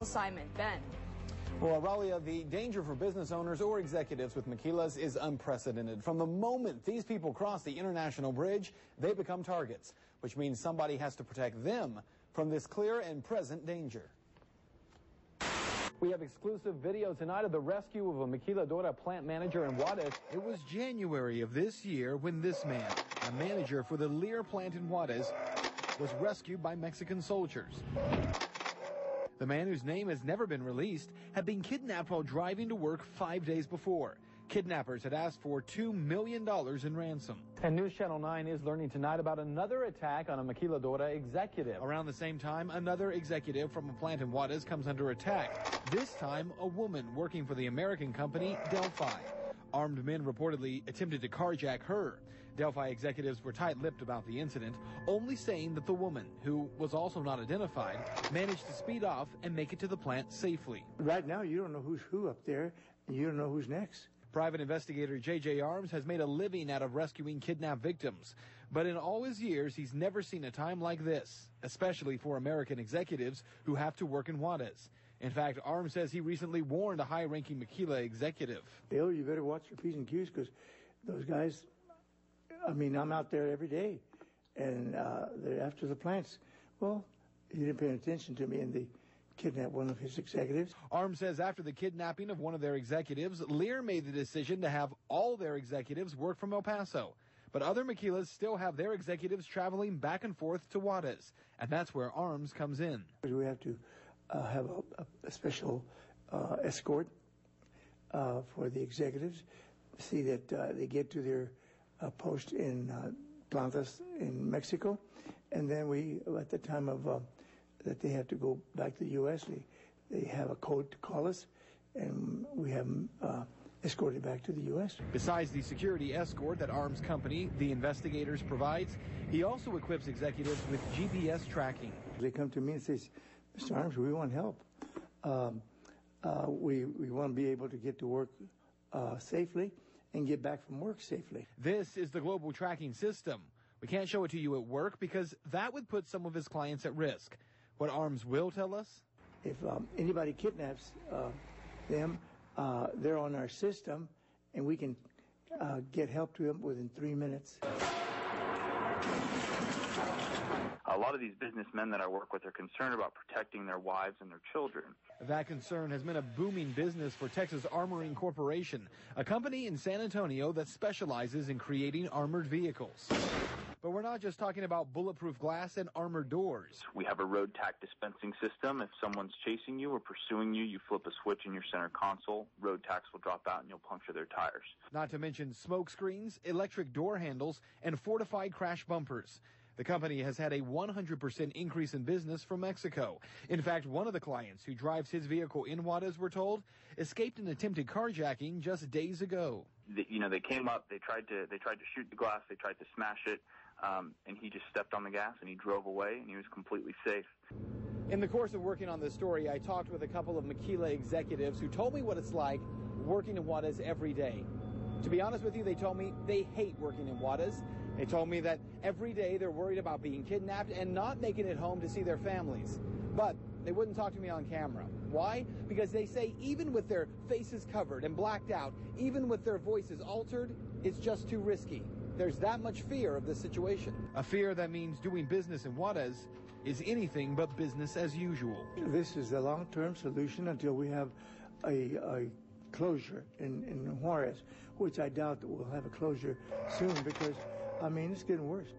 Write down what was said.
Simon, Ben. Well, Ralia, the danger for business owners or executives with maquilas is unprecedented. From the moment these people cross the international bridge, they become targets, which means somebody has to protect them from this clear and present danger. We have exclusive video tonight of the rescue of a maquiladora plant manager in Juarez. It was January of this year when this man, a manager for the Lear plant in Juarez, was rescued by Mexican soldiers. The man, whose name has never been released, had been kidnapped while driving to work 5 days before. Kidnappers had asked for $2 million in ransom. And News Channel 9 is learning tonight about another attack on a maquiladora executive. Around the same time, another executive from a plant in Juarez comes under attack. This time, a woman working for the American company Delphi. Armed men reportedly attempted to carjack her. Delphi executives were tight-lipped about the incident, only saying that the woman, who was also not identified, managed to speed off and make it to the plant safely. Right now, you don't know who's who up there, and you don't know who's next. Private Investigator Jay J has made a living out of rescuing kidnapped victims. But in all his years, he's never seen a time like this, especially for American executives who have to work in Juarez. In fact, Arms says he recently warned a high-ranking maquila executive. Bill, you better watch your P's and Q's, because those guys, I mean, I'm out there every day, and they're after the plants. Well, he didn't pay attention to me, and they kidnapped one of his executives. Arms says after the kidnapping of one of their executives, Lear made the decision to have all their executives work from El Paso. But other maquilas still have their executives traveling back and forth to Juarez, and that's where Arms comes in. We have to have a special escort for the executives, see that they get to their post in Plantas in Mexico, and then we, at the time of that they have to go back to the U.S., they have a code to call us, and we have them escorted back to the U.S. Besides the security escort that Arms Company, the investigators, provides, he also equips executives with GPS tracking. They come to me and say, Mr. Arms, we want help. We want to be able to get to work safely and get back from work safely. This is the global tracking system. We can't show it to you at work because that would put some of his clients at risk. What Arms will tell us? If anybody kidnaps them, they're on our system, and we can get help to them within 3 minutes. A lot of these businessmen that I work with are concerned about protecting their wives and their children. That concern has been a booming business for Texas Armoring Corporation, a company in San Antonio that specializes in creating armored vehicles. But we're not just talking about bulletproof glass and armored doors. We have a road tack dispensing system. If someone's chasing you or pursuing you, you flip a switch in your center console, road tacks will drop out and you'll puncture their tires. Not to mention smoke screens, electric door handles, and fortified crash bumpers. The company has had a 100% increase in business from Mexico. In fact, one of the clients who drives his vehicle in Juarez, we're told, escaped an attempted carjacking just days ago. They came up, they tried to shoot the glass, they tried to smash it, and he just stepped on the gas and he drove away and he was completely safe. In the course of working on this story, I talked with a couple of maquila executives who told me what it's like working in Juarez every day. To be honest with you, they told me they hate working in Juarez. They told me that every day they're worried about being kidnapped and not making it home to see their families. But they wouldn't talk to me on camera. Why? Because they say even with their faces covered and blacked out, even with their voices altered, it's just too risky. There's that much fear of this situation. A fear that means doing business in Juarez is anything but business as usual. This is a long-term solution until we have a closure in Juarez, which I doubt that we'll have a closure soon because, I mean, it's getting worse.